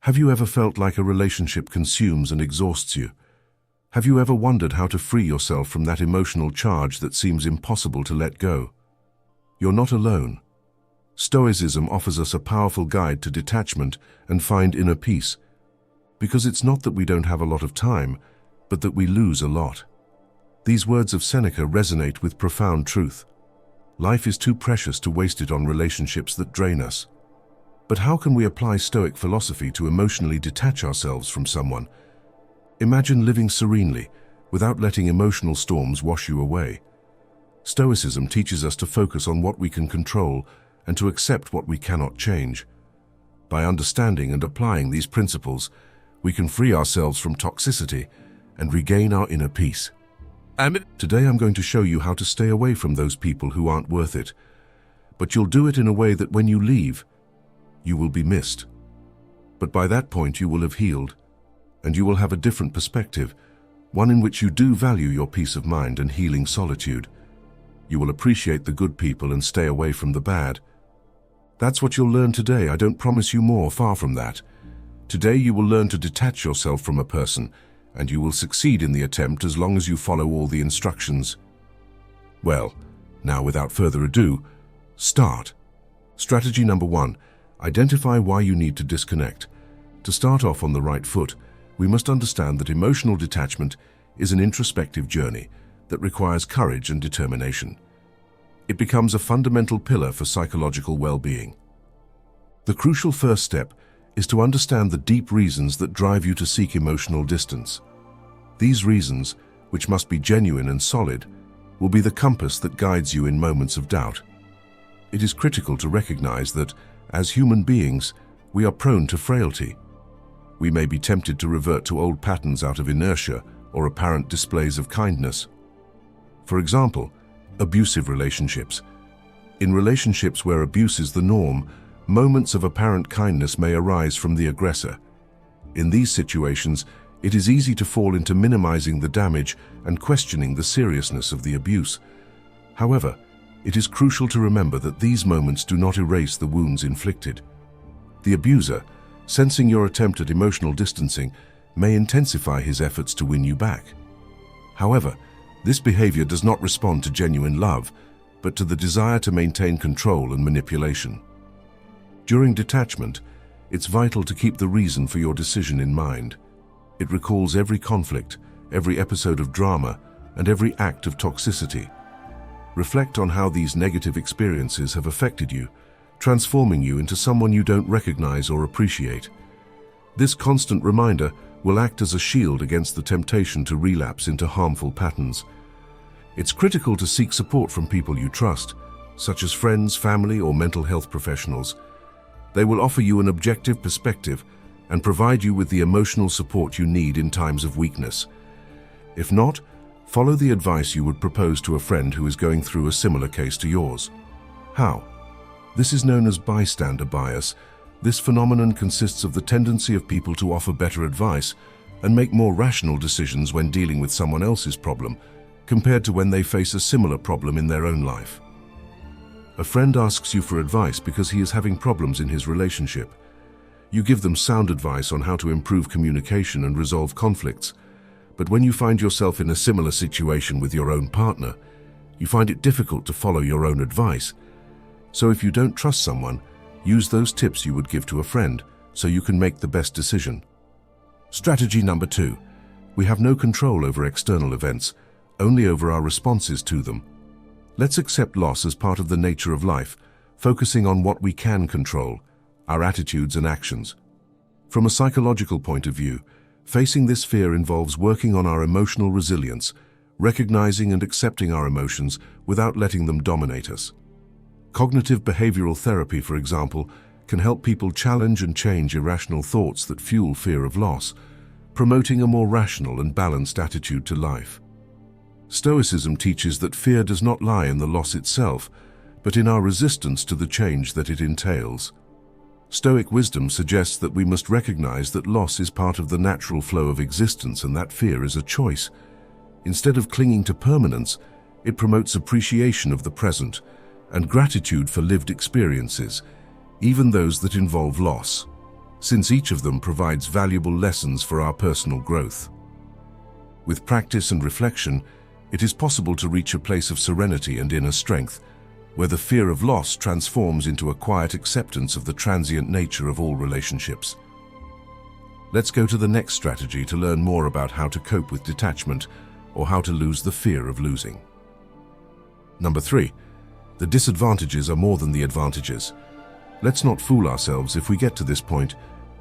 Have you ever felt like a relationship consumes and exhausts you? Have you ever wondered how to free yourself from that emotional charge that seems impossible to let go? You're not alone. Stoicism offers us a powerful guide to detachment and find inner peace, because it's not that we don't have a lot of time, but that we lose a lot. These words of Seneca resonate with profound truth. Life is too precious to waste it on relationships that drain us. But how can we apply Stoic philosophy to emotionally detach ourselves from someone? Imagine living serenely, without letting emotional storms wash you away. Stoicism teaches us to focus on what we can control and to accept what we cannot change. By understanding and applying these principles, we can free ourselves from toxicity and regain our inner peace. Today I'm going to show you how to stay away from those people who aren't worth it, but you'll do it in a way that when you leave, you will be missed. But by that point you will have healed, and you will have a different perspective, one in which you do value your peace of mind and healing solitude. You will appreciate the good people and stay away from the bad. That's what you'll learn today. I don't promise you more, far from that. Today you will learn to detach yourself from a person, and you will succeed in the attempt as long as you follow all the instructions. Well, now without further ado, start. Strategy number 1. Identify why you need to disconnect. To start off on the right foot, we must understand that emotional detachment is an introspective journey that requires courage and determination. It becomes a fundamental pillar for psychological well-being. The crucial first step is to understand the deep reasons that drive you to seek emotional distance. These reasons, which must be genuine and solid, will be the compass that guides you in moments of doubt. It is critical to recognize that, as human beings, we are prone to frailty. We may be tempted to revert to old patterns out of inertia or apparent displays of kindness. For example, abusive relationships. In relationships where abuse is the norm, moments of apparent kindness may arise from the aggressor. In these situations, it is easy to fall into minimizing the damage and questioning the seriousness of the abuse. However, it is crucial to remember that these moments do not erase the wounds inflicted. The abuser, sensing your attempt at emotional distancing, may intensify his efforts to win you back. However, this behavior does not respond to genuine love, but to the desire to maintain control and manipulation. During detachment, it's vital to keep the reason for your decision in mind. It recalls every conflict, every episode of drama, and every act of toxicity. Reflect on how these negative experiences have affected you, transforming you into someone you don't recognize or appreciate. This constant reminder will act as a shield against the temptation to relapse into harmful patterns. It's critical to seek support from people you trust, such as friends, family, or mental health professionals. They will offer you an objective perspective and provide you with the emotional support you need in times of weakness. If not, follow the advice you would propose to a friend who is going through a similar case to yours. How? This is known as bystander bias. This phenomenon consists of the tendency of people to offer better advice and make more rational decisions when dealing with someone else's problem, compared to when they face a similar problem in their own life. A friend asks you for advice because he is having problems in his relationship. You give them sound advice on how to improve communication and resolve conflicts, but when you find yourself in a similar situation with your own partner, you find it difficult to follow your own advice. So if you don't trust someone, use those tips you would give to a friend so you can make the best decision. Strategy number 2. We have no control over external events, only over our responses to them. Let's accept loss as part of the nature of life, focusing on what we can control, our attitudes and actions. From a psychological point of view, facing this fear involves working on our emotional resilience, recognizing and accepting our emotions without letting them dominate us. Cognitive behavioral therapy, for example, can help people challenge and change irrational thoughts that fuel fear of loss, promoting a more rational and balanced attitude to life. Stoicism teaches that fear does not lie in the loss itself, but in our resistance to the change that it entails. Stoic wisdom suggests that we must recognize that loss is part of the natural flow of existence and that fear is a choice. Instead of clinging to permanence, it promotes appreciation of the present and gratitude for lived experiences, even those that involve loss. since each of them provides valuable lessons for our personal growth. With practice and reflection, it is possible to reach a place of serenity and inner strength, where the fear of loss transforms into a quiet acceptance of the transient nature of all relationships. Let's go to the next strategy to learn more about how to cope with detachment, or how to lose the fear of losing. Number 3. The disadvantages are more than the advantages. Let's not fool ourselves. If we get to this point,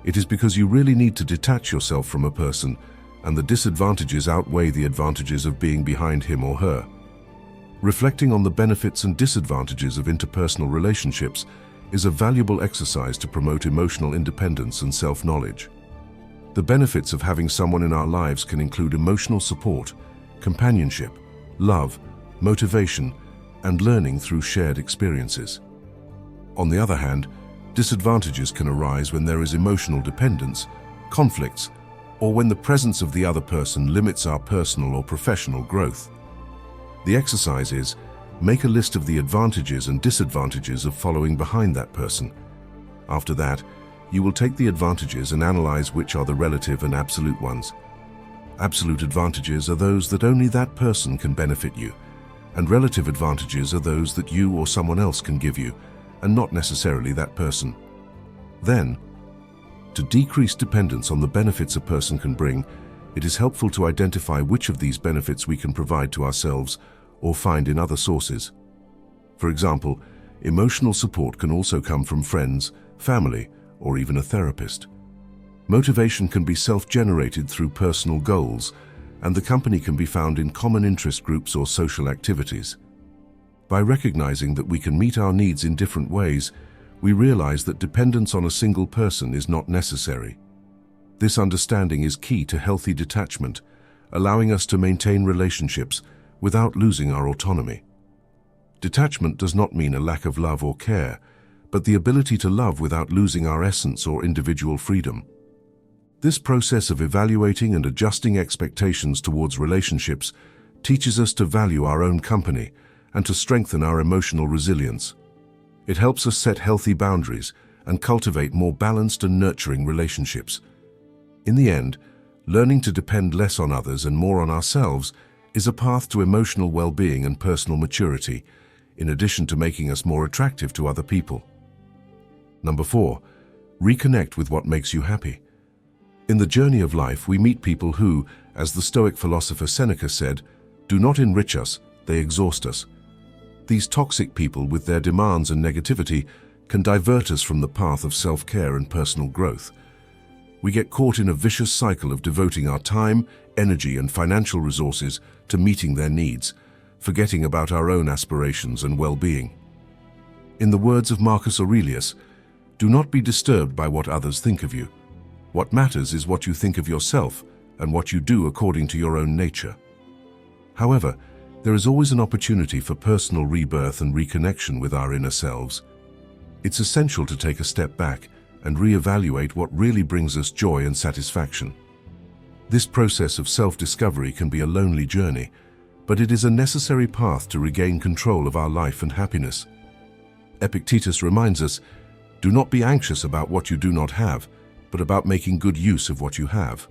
it is because you really need to detach yourself from a person, and the disadvantages outweigh the advantages of being behind him or her. Reflecting on the benefits and disadvantages of interpersonal relationships is a valuable exercise to promote emotional independence and self-knowledge. The benefits of having someone in our lives can include emotional support, companionship, love, motivation, and learning through shared experiences. On the other hand, disadvantages can arise when there is emotional dependence, conflicts, or when the presence of the other person limits our personal or professional growth. The exercise is, make a list of the advantages and disadvantages of following behind that person. After that, you will take the advantages and analyze which are the relative and absolute ones. Absolute advantages are those that only that person can benefit you, and relative advantages are those that you or someone else can give you, and not necessarily that person. Then, to decrease dependence on the benefits a person can bring, it is helpful to identify which of these benefits we can provide to ourselves or find in other sources. For example, emotional support can also come from friends, family, or even a therapist. Motivation can be self-generated through personal goals, and the company can be found in common interest groups or social activities. By recognizing that we can meet our needs in different ways, we realize that dependence on a single person is not necessary. This understanding is key to healthy detachment, allowing us to maintain relationships without losing our autonomy. Detachment does not mean a lack of love or care, but the ability to love without losing our essence or individual freedom. This process of evaluating and adjusting expectations towards relationships teaches us to value our own company and to strengthen our emotional resilience. It helps us set healthy boundaries and cultivate more balanced and nurturing relationships. In the end, learning to depend less on others and more on ourselves is a path to emotional well-being and personal maturity, in addition to making us more attractive to other people. Number 4. Reconnect with what makes you happy. In the journey of life, we meet people who, as the Stoic philosopher Seneca said, do not enrich us, they exhaust us. These toxic people, with their demands and negativity, can divert us from the path of self-care and personal growth. We get caught in a vicious cycle of devoting our time, energy, and financial resources to meeting their needs, forgetting about our own aspirations and well-being. In the words of Marcus Aurelius, do not be disturbed by what others think of you. What matters is what you think of yourself and what you do according to your own nature. However, there is always an opportunity for personal rebirth and reconnection with our inner selves. It's essential to take a step back and reevaluate what really brings us joy and satisfaction. This process of self-discovery can be a lonely journey, but it is a necessary path to regain control of our life and happiness. Epictetus reminds us, do not be anxious about what you do not have, but about making good use of what you have.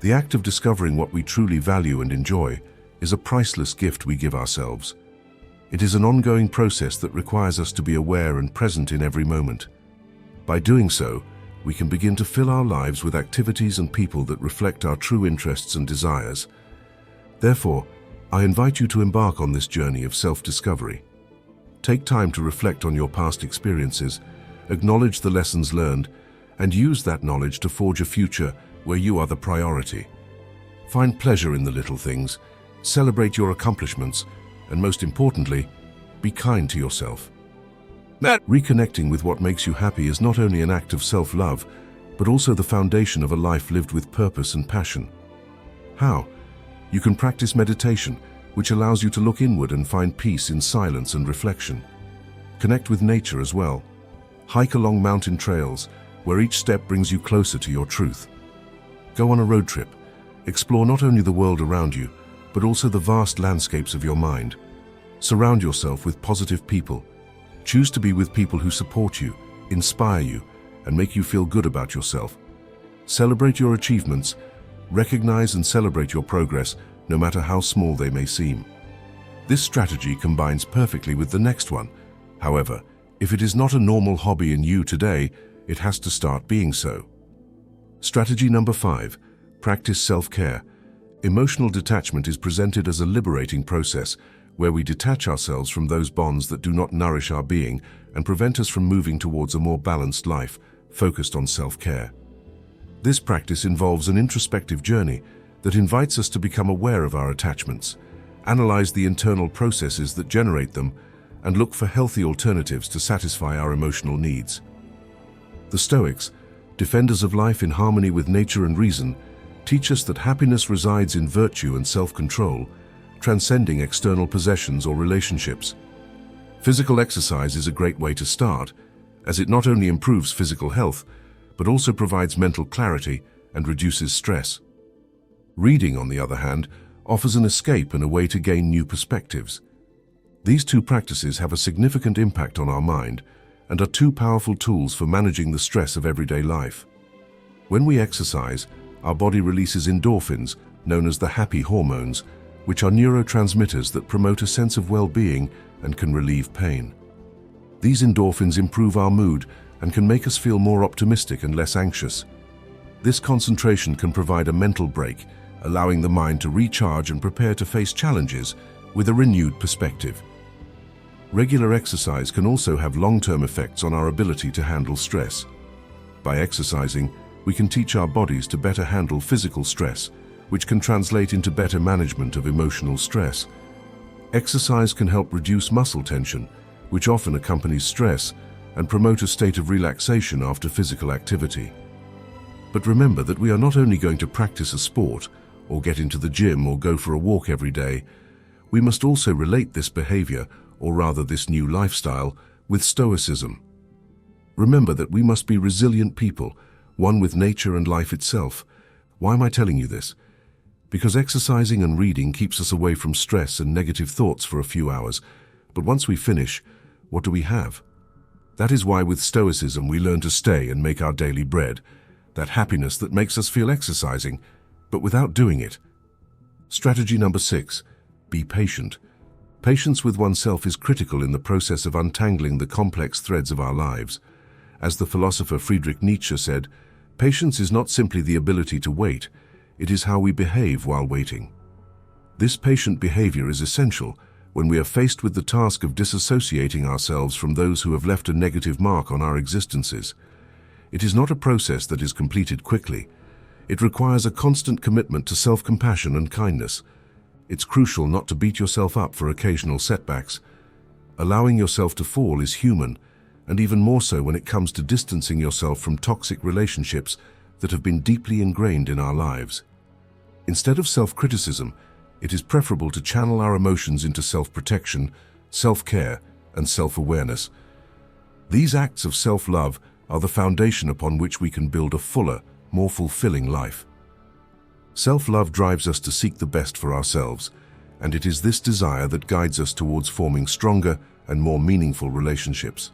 The act of discovering what we truly value and enjoy is a priceless gift we give ourselves. It is an ongoing process that requires us to be aware and present in every moment. By doing so, we can begin to fill our lives with activities and people that reflect our true interests and desires. Therefore, I invite you to embark on this journey of self-discovery. Take time to reflect on your past experiences, acknowledge the lessons learned, and use that knowledge to forge a future where you are the priority. Find pleasure in the little things, celebrate your accomplishments, and most importantly, be kind to yourself. Reconnecting with what makes you happy is not only an act of self-love, but also the foundation of a life lived with purpose and passion. How? You can practice meditation, which allows you to look inward and find peace in silence and reflection. Connect with nature as well. Hike along mountain trails, where each step brings you closer to your truth. Go on a road trip. Explore not only the world around you, but also the vast landscapes of your mind. Surround yourself with positive people. Choose to be with people who support you, inspire you, and make you feel good about yourself. Celebrate your achievements, recognize and celebrate your progress, no matter how small they may seem. This strategy combines perfectly with the next one. However, if it is not a normal hobby in you today, it has to start being so. Strategy number 5, practice self-care. Emotional detachment is presented as a liberating process where we detach ourselves from those bonds that do not nourish our being and prevent us from moving towards a more balanced life, focused on self-care. This practice involves an introspective journey that invites us to become aware of our attachments, analyze the internal processes that generate them, and look for healthy alternatives to satisfy our emotional needs. The Stoics, defenders of life in harmony with nature and reason, teach us that happiness resides in virtue and self-control, transcending external possessions or relationships. Physical exercise is a great way to start, as it not only improves physical health, but also provides mental clarity and reduces stress. Reading, on the other hand, offers an escape and a way to gain new perspectives. These two practices have a significant impact on our mind and are two powerful tools for managing the stress of everyday life. When we exercise, our body releases endorphins, known as the happy hormones, which are neurotransmitters that promote a sense of well-being and can relieve pain. These endorphins improve our mood and can make us feel more optimistic and less anxious. This concentration can provide a mental break, allowing the mind to recharge and prepare to face challenges with a renewed perspective. Regular exercise can also have long-term effects on our ability to handle stress. By exercising, we can teach our bodies to better handle physical stress, which can translate into better management of emotional stress. Exercise can help reduce muscle tension, which often accompanies stress, and promote a state of relaxation after physical activity. But remember that we are not only going to practice a sport, or get into the gym or go for a walk every day. We must also relate this behavior, or rather this new lifestyle, with Stoicism. Remember that we must be resilient people, one with nature and life itself. Why am I telling you this? Because exercising and reading keeps us away from stress and negative thoughts for a few hours, but once we finish, what do we have? That is why with Stoicism we learn to stay and make our daily bread, that happiness that makes us feel exercising, but without doing it. Strategy number 6, be patient. Patience with oneself is critical in the process of untangling the complex threads of our lives. As the philosopher Friedrich Nietzsche said, patience is not simply the ability to wait, it is how we behave while waiting. This patient behavior is essential when we are faced with the task of disassociating ourselves from those who have left a negative mark on our existences. It is not a process that is completed quickly. It requires a constant commitment to self-compassion and kindness. It's crucial not to beat yourself up for occasional setbacks. Allowing yourself to fall is human, and even more so when it comes to distancing yourself from toxic relationships that have been deeply ingrained in our lives. Instead of self-criticism, it is preferable to channel our emotions into self-protection, self-care, and self-awareness. These acts of self-love are the foundation upon which we can build a fuller, more fulfilling life. Self-love drives us to seek the best for ourselves, and it is this desire that guides us towards forming stronger and more meaningful relationships.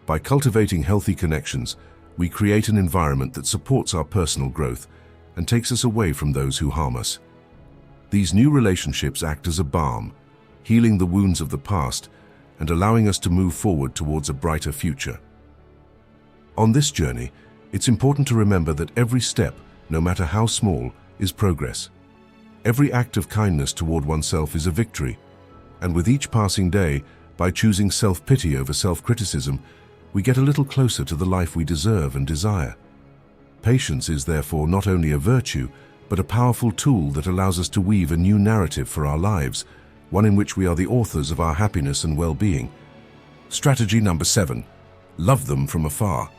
By cultivating healthy connections, we create an environment that supports our personal growth and takes us away from those who harm us. These new relationships act as a balm, healing the wounds of the past and allowing us to move forward towards a brighter future. On this journey, it's important to remember that every step, no matter how small, is progress. Every act of kindness toward oneself is a victory, and with each passing day, by choosing self-pity over self-criticism, we get a little closer to the life we deserve and desire. Patience is therefore not only a virtue, but a powerful tool that allows us to weave a new narrative for our lives, one in which we are the authors of our happiness and well-being. Strategy number 7, love them from afar.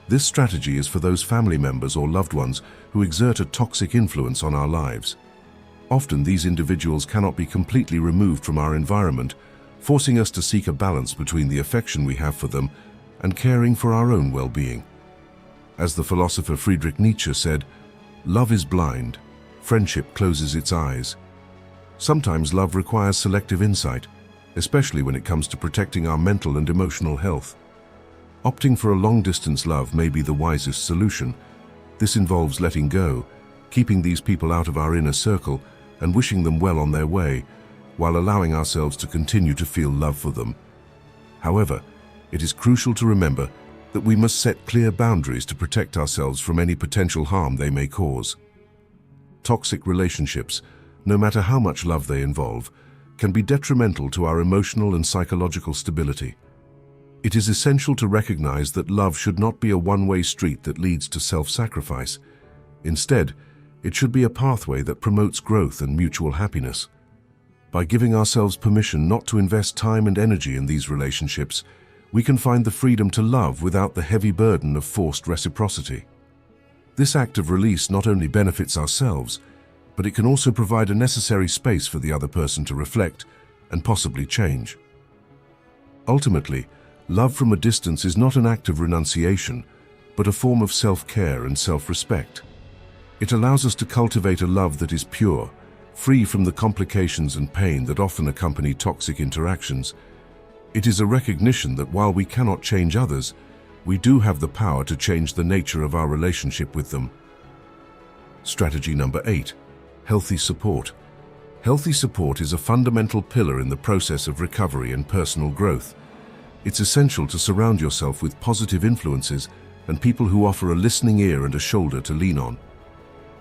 This strategy is for those family members or loved ones who exert a toxic influence on our lives. Often these individuals cannot be completely removed from our environment, forcing us to seek a balance between the affection we have for them and caring for our own well-being. As the philosopher Friedrich Nietzsche said, "Love is blind, friendship closes its eyes." Sometimes love requires selective insight, especially when it comes to protecting our mental and emotional health. Opting for a long-distance love may be the wisest solution. This involves letting go, keeping these people out of our inner circle, and wishing them well on their way, while allowing ourselves to continue to feel love for them. However, it is crucial to remember that we must set clear boundaries to protect ourselves from any potential harm they may cause. Toxic relationships, no matter how much love they involve, can be detrimental to our emotional and psychological stability. It is essential to recognize that love should not be a one-way street that leads to self-sacrifice. Instead, it should be a pathway that promotes growth and mutual happiness. By giving ourselves permission not to invest time and energy in these relationships, we can find the freedom to love without the heavy burden of forced reciprocity. This act of release not only benefits ourselves, but it can also provide a necessary space for the other person to reflect and possibly change. Ultimately, love from a distance is not an act of renunciation, but a form of self-care and self-respect. It allows us to cultivate a love that is pure, free from the complications and pain that often accompany toxic interactions. It is a recognition that while we cannot change others, we do have the power to change the nature of our relationship with them. Strategy number 8. Healthy support. Healthy support is a fundamental pillar in the process of recovery and personal growth. It's essential to surround yourself with positive influences and people who offer a listening ear and a shoulder to lean on.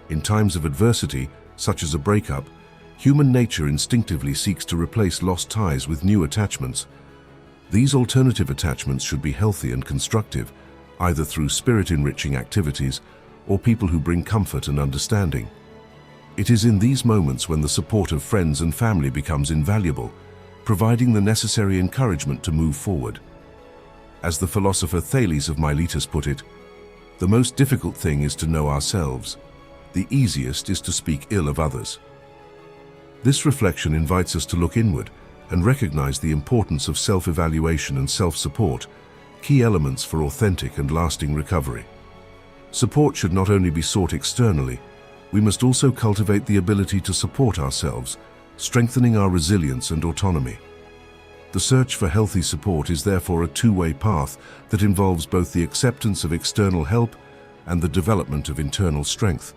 In times of adversity, such as a breakup, human nature instinctively seeks to replace lost ties with new attachments. These alternative attachments should be healthy and constructive, either through spirit-enriching activities or people who bring comfort and understanding. It is in these moments when the support of friends and family becomes invaluable, providing the necessary encouragement to move forward. As the philosopher Thales of Miletus put it, "The most difficult thing is to know ourselves. The easiest is to speak ill of others." This reflection invites us to look inward and recognize the importance of self-evaluation and self-support, key elements for authentic and lasting recovery. Support should not only be sought externally, we must also cultivate the ability to support ourselves, strengthening our resilience and autonomy. The search for healthy support is therefore a two-way path that involves both the acceptance of external help and the development of internal strength.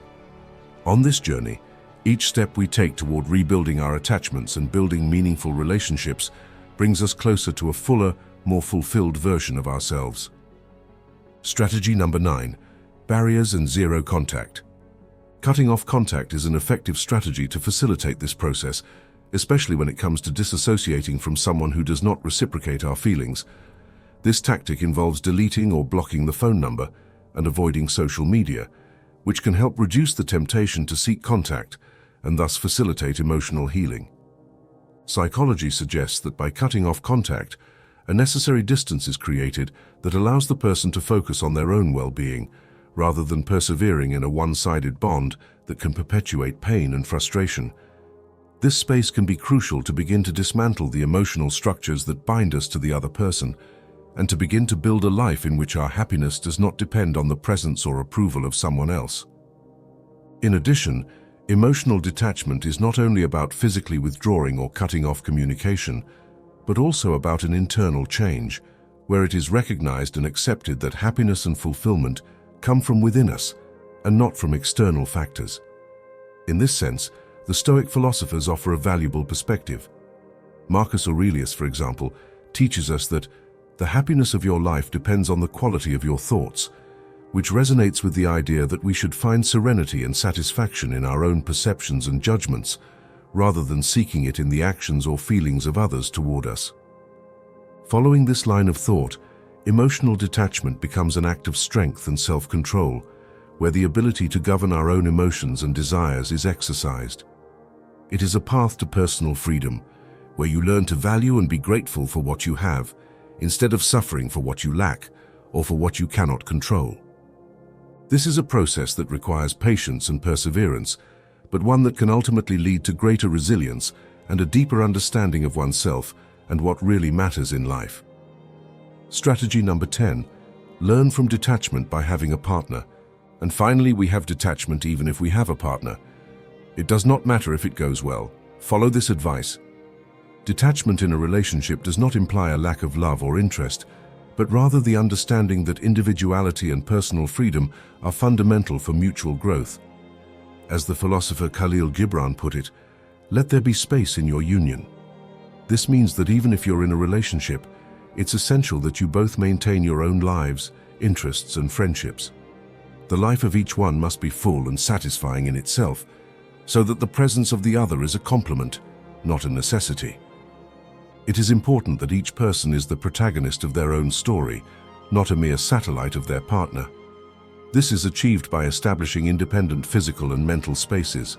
On this journey, each step we take toward rebuilding our attachments and building meaningful relationships brings us closer to a fuller, more fulfilled version of ourselves. Strategy number 9. Barriers and zero contact. Cutting off contact is an effective strategy to facilitate this process, especially when it comes to disassociating from someone who does not reciprocate our feelings. This tactic involves deleting or blocking the phone number and avoiding social media, which can help reduce the temptation to seek contact and thus facilitate emotional healing. Psychology suggests that by cutting off contact, a necessary distance is created that allows the person to focus on their own well-being, rather than persevering in a one-sided bond that can perpetuate pain and frustration. This space can be crucial to begin to dismantle the emotional structures that bind us to the other person, and to begin to build a life in which our happiness does not depend on the presence or approval of someone else. In addition, emotional detachment is not only about physically withdrawing or cutting off communication, but also about an internal change, where it is recognized and accepted that happiness and fulfillment come from within us and not from external factors. In this sense, the Stoic philosophers offer a valuable perspective. Marcus Aurelius, for example, teaches us that the happiness of your life depends on the quality of your thoughts, which resonates with the idea that we should find serenity and satisfaction in our own perceptions and judgments, rather than seeking it in the actions or feelings of others toward us. Following this line of thought, emotional detachment becomes an act of strength and self-control, where the ability to govern our own emotions and desires is exercised. It is a path to personal freedom, where you learn to value and be grateful for what you have, instead of suffering for what you lack or for what you cannot control. This is a process that requires patience and perseverance, but one that can ultimately lead to greater resilience and a deeper understanding of oneself and what really matters in life. Strategy number 10. Learn from detachment by having a partner. And finally, we have detachment even if we have a partner. It does not matter if it goes well. Follow this advice. Detachment in a relationship does not imply a lack of love or interest, but rather the understanding that individuality and personal freedom are fundamental for mutual growth. As the philosopher Khalil Gibran put it, let there be space in your union. This means that even if you're in a relationship, it's essential that you both maintain your own lives, interests, and friendships. The life of each one must be full and satisfying in itself, so that the presence of the other is a complement, not a necessity. It is important that each person is the protagonist of their own story, not a mere satellite of their partner. This is achieved by establishing independent physical and mental spaces.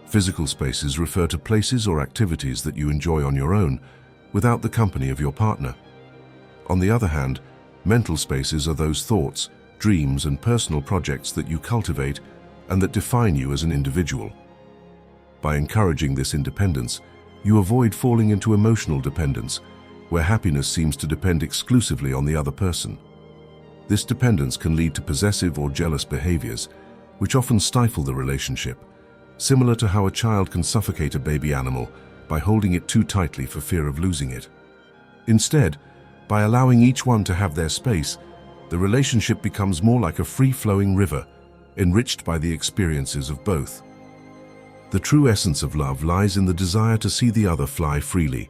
Physical spaces refer to places or activities that you enjoy on your own, without the company of your partner. On the other hand, mental spaces are those thoughts, dreams, and personal projects that you cultivate and that define you as an individual. By encouraging this independence, you avoid falling into emotional dependence, where happiness seems to depend exclusively on the other person. This dependence can lead to possessive or jealous behaviors, which often stifle the relationship, similar to how a child can suffocate a baby animal by holding it too tightly for fear of losing it. Instead, by allowing each one to have their space, the relationship becomes more like a free-flowing river, enriched by the experiences of both. The true essence of love lies in the desire to see the other fly freely,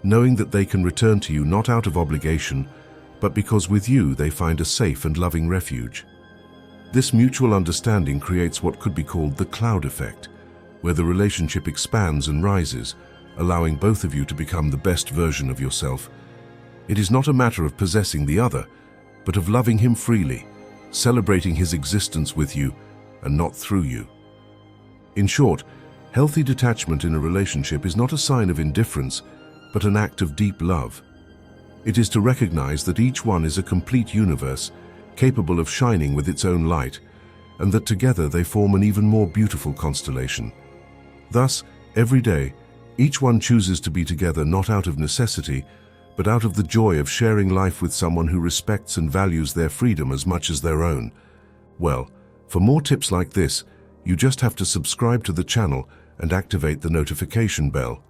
knowing that they can return to you not out of obligation, but because with you they find a safe and loving refuge. This mutual understanding creates what could be called the cloud effect, where the relationship expands and rises, allowing both of you to become the best version of yourself. It is not a matter of possessing the other, but of loving him freely, celebrating his existence with you and not through you. In short, healthy detachment in a relationship is not a sign of indifference, but an act of deep love. It is to recognize that each one is a complete universe, capable of shining with its own light, and that together they form an even more beautiful constellation. Thus, every day, each one chooses to be together not out of necessity, but out of the joy of sharing life with someone who respects and values their freedom as much as their own. Well, for more tips like this, you just have to subscribe to the channel and activate the notification bell.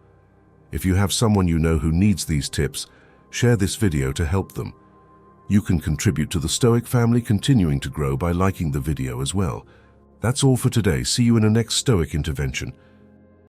If you have someone you know who needs these tips, share this video to help them. You can contribute to the Stoic family continuing to grow by liking the video as well. That's all for today. See you in the next Stoic intervention.